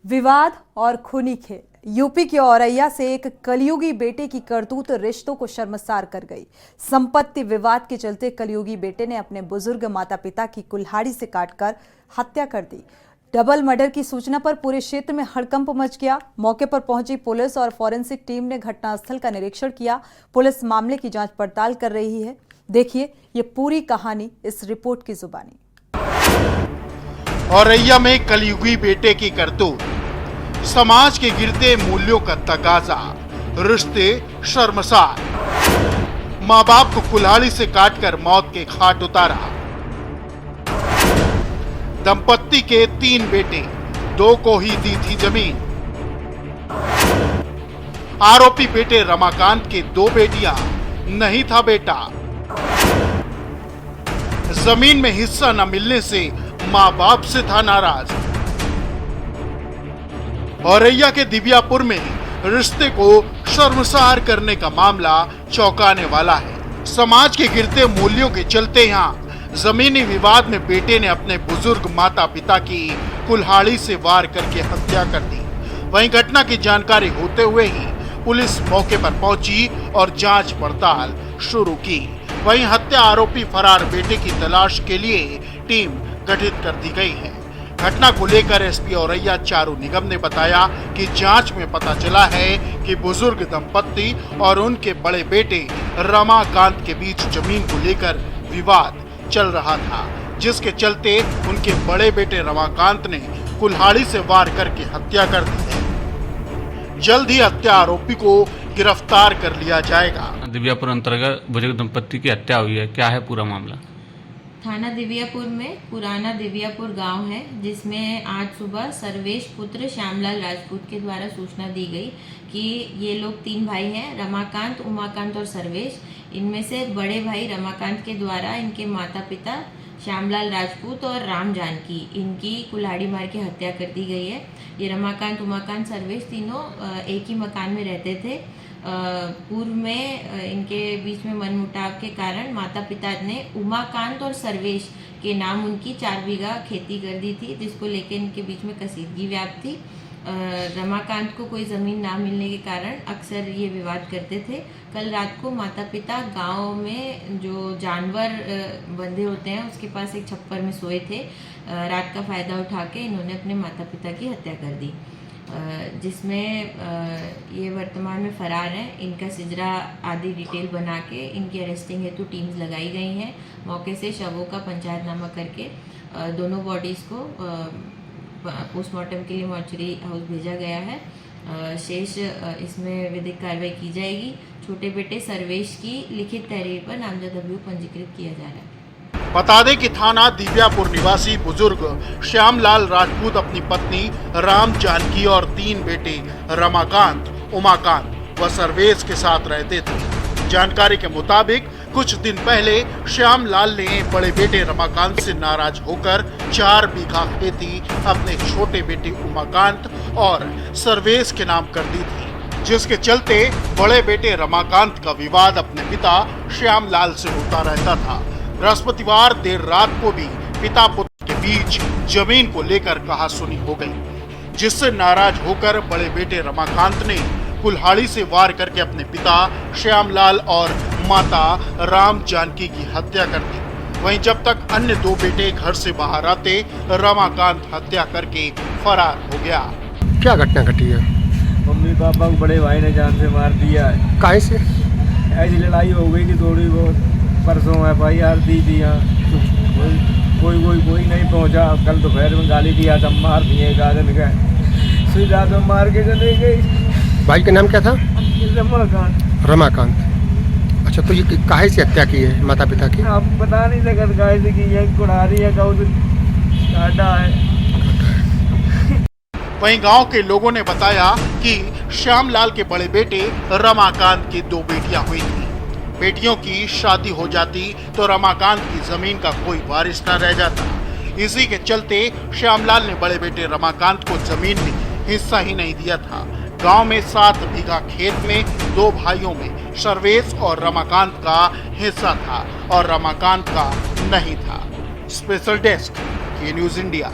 विवाद और खूनी खेल। यूपी के औरैया से एक कलयुगी बेटे की करतूत रिश्तों को शर्मसार कर गई। संपत्ति विवाद के चलते कलयुगी बेटे ने अपने बुजुर्ग माता पिता की कुल्हाड़ी से काटकर हत्या कर दी। डबल मर्डर की सूचना पर पूरे क्षेत्र में हड़कंप मच गया। मौके पर पहुंची पुलिस और फॉरेंसिक टीम ने घटनास्थल का निरीक्षण किया। पुलिस मामले की जांच पड़ताल कर रही है। देखिए ये पूरी कहानी इस रिपोर्ट की जुबानी। औरैया में कलयुगी बेटे की करतूत, समाज के गिरते मूल्यों का तगाजा, रिश्ते शर्मसार। माँ बाप को कुल्हाड़ी से काटकर मौत के घाट उतारा। दंपत्ति के 3 बेटे, 2 को ही दी थी जमीन। आरोपी बेटे रमाकांत के 2 बेटियां, नहीं था बेटा। जमीन में हिस्सा न मिलने से माँ बाप से था नाराज। औरैया के दिव्यापुर में रिश्ते को शर्मसार करने का मामला चौंकाने वाला है। समाज के गिरते मूल्यों के चलते यहाँ जमीनी विवाद में बेटे ने अपने बुजुर्ग माता पिता की कुल्हाड़ी से वार करके हत्या कर दी। वहीं घटना की जानकारी होते हुए ही पुलिस मौके पर पहुंची और जांच पड़ताल शुरू की। वहीं हत्या आरोपी फरार बेटे की तलाश के लिए टीम गठित कर दी गई है। घटना को लेकर एसपी औरैया चारू निगम ने बताया कि जांच में पता चला है कि बुजुर्ग दंपत्ति और उनके बड़े बेटे रमाकांत के बीच जमीन को लेकर विवाद चल रहा था, जिसके चलते उनके बड़े बेटे रमाकांत ने कुल्हाड़ी से वार करके हत्या कर दी है। जल्द ही हत्या आरोपी को गिरफ्तार कर लिया जाएगा। दिव्यापुर अंतर्गत बुजुर्ग दंपत्ति की हत्या हुई है, क्या है पूरा मामला? थाना दिव्यापुर में पुराना दिव्यापुर गांव है, जिसमें आज सुबह सर्वेश पुत्र श्यामलाल राजपूत के द्वारा सूचना दी गई कि ये लोग 3 भाई हैं, रमाकांत, उमाकांत और सर्वेश। इनमें से बड़े भाई रमाकांत के द्वारा इनके माता पिता श्यामलाल राजपूत और राम जानकी इनकी कुल्हाड़ी मार के हत्या कर दी गई है। ये रमाकांत, उमाकांत, सर्वेश तीनों एक ही मकान में रहते थे। पूर्व में इनके बीच में मनमुटाव के कारण माता पिता ने उमाकांत और सर्वेश के नाम उनकी 4 बीघा खेती कर दी थी, जिसको लेकर इनके बीच में कसीदगी व्याप्त थी। रमाकांत को कोई ज़मीन ना मिलने के कारण अक्सर ये विवाद करते थे। कल रात को माता पिता गांव में जो जानवर बंधे होते हैं उसके पास एक छप्पर में सोए थे। रात का फ़ायदा उठा के इन्होंने अपने माता पिता की हत्या कर दी, जिसमें ये वर्तमान में फरार हैं। इनका सिजरा आदि डिटेल बना के इनकी अरेस्टिंग हेतु टीम्स लगाई गई हैं। मौके से शवों का पंचायतनामा करके दोनों बॉडीज़ को पोस्टमार्टम के लिए मॉर्चरी हाउस भेजा गया है। शेष इसमें विधिक कार्रवाई की जाएगी। छोटे बेटे सर्वेश की लिखित तहरीर पर नामजद अभियोग पंजीकृत किया जा रहा है। बता दें कि थाना दिव्यापुर निवासी बुजुर्ग श्यामलाल राजपूत अपनी पत्नी राम जानकी और 3 बेटे रमाकांत, उमाकांत व सर्वेश के साथ रहते थे। जानकारी के मुताबिक कुछ दिन पहले श्यामलाल ने बड़े बेटे रमाकांत से नाराज होकर 4 बीघा खेती अपने छोटे बेटे उमाकांत और सर्वेश के नाम कर दी थी, जिसके चलते बड़े बेटे रमाकांत का विवाद अपने पिता श्यामलाल से होता रहता था। बृहस्पतिवार देर रात को भी पिता पुत्र के बीच जमीन को लेकर कहासुनी हो गई, जिससे नाराज होकर बड़े बेटे रमाकांत ने कुल्हाड़ी से वार करके अपने पिता श्यामलाल और माता राम जानकी की हत्या कर दी। वहीं जब तक अन्य 2 बेटे घर से बाहर आते, रमाकांत हत्या करके फरार हो गया। क्या घटना घटी है? मम्मी पापा को बड़े भाई ने जान से मार दिया है। काहे से? ऐसी लड़ाई हो गई थी थोड़ी बहुत। परसों FIR दी थी यहाँ, कोई नहीं पहुँचा। कल दोपहर में गाली दिया था, मार दिए एक आदमी का, सुई रात में मार के चले गई। भाई का नाम क्या था? रमाकांत। रमाकांत। अच्छा, तो ये काहे से हत्या की है माता पिता की? आप बता नहीं सकते काहे से की है, कुड़ारी है, काटा है। वहीं गांव के लोगों ने बताया कि श्यामलाल के बड़े बेटे रमाकांत की 2 बेटियां हुई थी। बेटियों की शादी हो जाती तो रमाकांत की जमीन का कोई वारिस न रह जाता। इसी के चलते श्यामलाल ने बड़े बेटे रमाकांत को जमीन में हिस्सा ही नहीं दिया था। गांव में 7 बीघा खेत में 2 भाइयों में सर्वेश और रमाकांत का हिस्सा था और रमाकांत का नहीं था। स्पेशल डेस्क, के न्यूज़ इंडिया।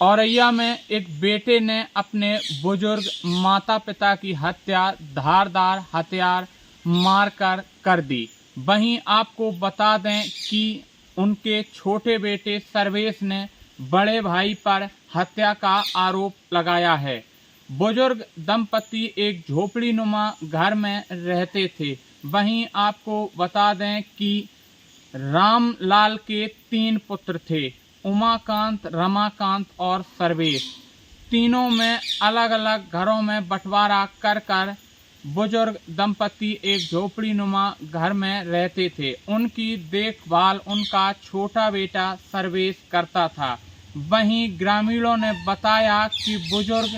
औरैया में एक बेटे ने अपने बुजुर्ग माता पिता की हत्या धारदार हथियार मारकर कर दी। वहीं आपको बता दें कि उनके छोटे बेटे सर्वेश ने बड़े भाई पर हत्या का आरोप लगाया है। बुजुर्ग दंपति एक झोपड़ीनुमा घर में रहते थे। वहीं आपको बता दें कि रामलाल के 3 पुत्र थे, उमाकांत, रमाकांत और सर्वेश। तीनों में अलग अलग घरों में बंटवारा कर कर बुजुर्ग दंपति एक झोपड़ीनुमा घर में रहते थे। उनकी देखभाल उनका छोटा बेटा सर्वेश करता था। वहीं ग्रामीणों ने बताया कि बुजुर्ग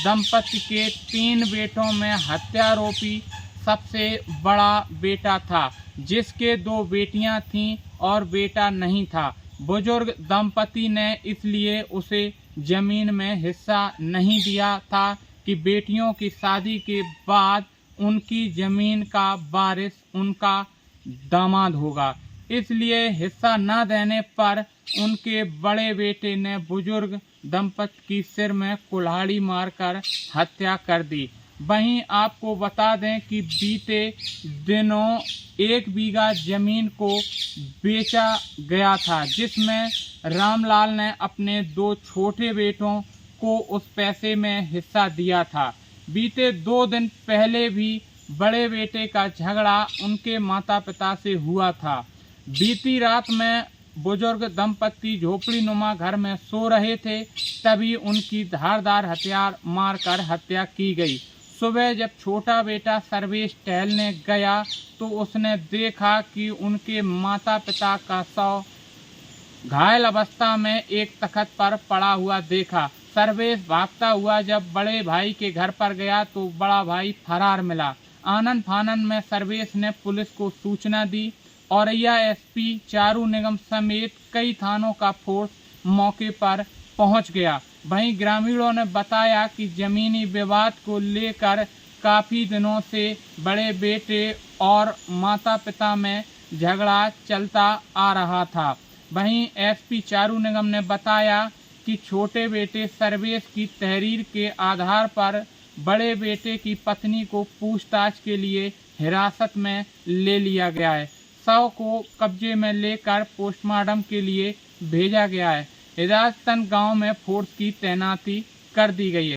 दंपति के 3 बेटों में हत्यारोपी सबसे बड़ा बेटा था, जिसके 2 बेटियां थीं और बेटा नहीं था। बुजुर्ग दंपति ने इसलिए उसे जमीन में हिस्सा नहीं दिया था कि बेटियों की शादी के बाद उनकी जमीन का वारिस उनका दामाद होगा। इसलिए हिस्सा न देने पर उनके बड़े बेटे ने बुजुर्ग दंपति की सिर में कुल्हाड़ी मारकर हत्या कर दी। वहीं आपको बता दें कि बीते दिनों 1 बीघा जमीन को बेचा गया था, जिसमें रामलाल ने अपने 2 छोटे बेटों को उस पैसे में हिस्सा दिया था। बीते 2 दिन पहले भी बड़े बेटे का झगड़ा उनके माता पिता से हुआ था। बीती रात में बुजुर्ग दंपति झोपड़ीनुमा घर में सो रहे थे, तभी उनकी धारदार हथियार मारकर हत्या की गई। सुबह जब छोटा बेटा सर्वेश टहलने गया तो उसने देखा कि उनके माता पिता का शव घायल अवस्था में एक तख्त पर पड़ा हुआ देखा। सर्वेश भागता हुआ जब बड़े भाई के घर पर गया तो बड़ा भाई फरार मिला। आनन फानन में सर्वेश ने पुलिस को सूचना दी। औरैया एसपी चारू निगम समेत कई थानों का फोर्स मौके पर पहुंच गया। वहीं ग्रामीणों ने बताया कि जमीनी विवाद को लेकर काफी दिनों से बड़े बेटे और माता पिता में झगड़ा चलता आ रहा था। वहीं एसपी चारू निगम ने बताया कि छोटे बेटे सर्वेश की तहरीर के आधार पर बड़े बेटे की पत्नी को पूछताछ के लिए हिरासत में ले लिया गया है। शव को कब्जे में लेकर पोस्टमार्टम के लिए भेजा गया है। हिदायतन गांव में फोर्स की तैनाती कर दी गई है।